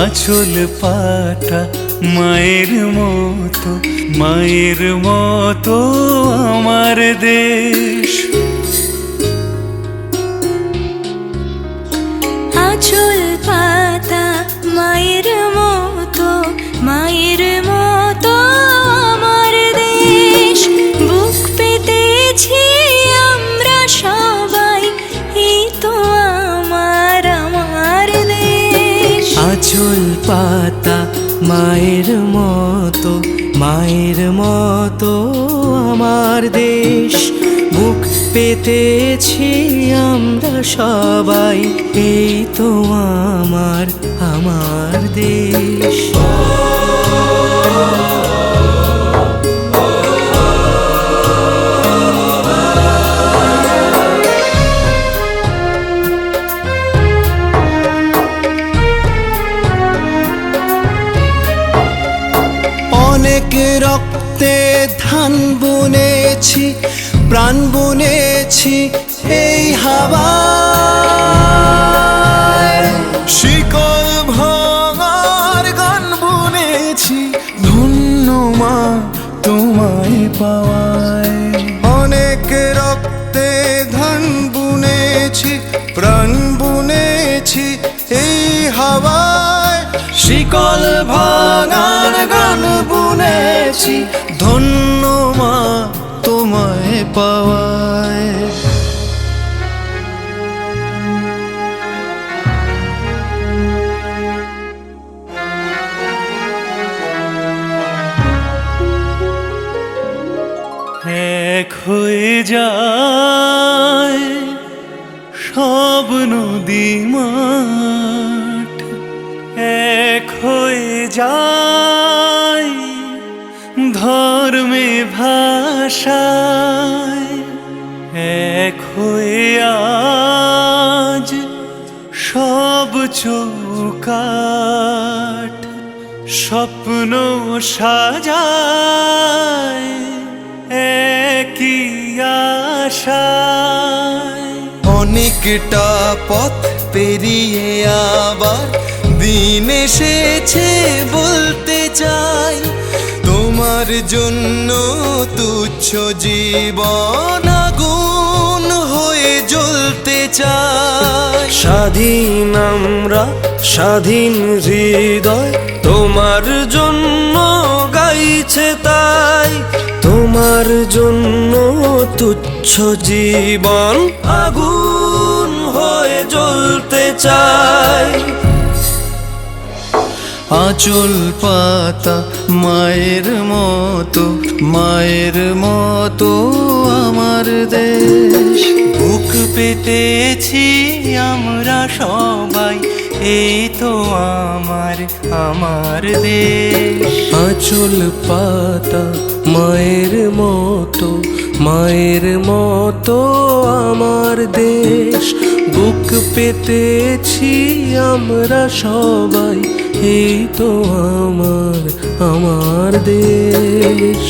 আঁচল পাতা মায়ের মতো, মায়ের মতো আমার দেশ। আঁচল পাতা মায়ের মতো, মায়ের মতো আমার দেশ। বুক পেতেছি আমরা সবাই, এই তো আমার আমার দেশ। আঁচল পাতা মায়ের মতো, মায়ের মতো আমার দেশ। বুক পেতেছি আমরা সবাই, এই তো আমার আমার দেশ। অনেক রক্তে ধান বুনেছি, প্রাণ বুনেছি এই হাওয়ায়। শিকল ভাঙার গান বুনেছি, ধন্য মা তোমায় পাওয়ায়। অনেক রক্তে ধান বুনেছি, প্রাণ বুনেছি এই হাওয়ায়। শিকল ভাঙার গান বুনেছি, ধন্য মা তোমায় পাওয়ায়। এক হয়ে যায় সব নদী মাঠ, এক হয়ে যায় ধর্মে ভাষায়। এক হয়ে আজ সব চৌকাঠ, স্বপ্ন সাজায় একই আশায়। অনেকটা পথ পেরিয়ে আবার দিন এসেছে বলতে চাই, তোমার জন্য তুচ্ছ জীবন আগুন হয়ে জ্বলতে চাই। স্বাধীন আমরা, স্বাধীন হৃদয় তোমার জন্য গাইছে তাই। তোমার জন্য তুচ্ছ জীবন আগুন হয়ে জ্বলতে চাই। আঁচল পাতা মায়ের মতো, মায়ের মতো আমার দেশ। বুক পেতেছি আমরা সবাই, এই তো আমার আমার দেশ। আঁচল পাতা মায়ের মতো, মায়ের মতো আমার দেশ। বুক পেতেছি আমরা সবাই, এই তো আমার আমার দেশ।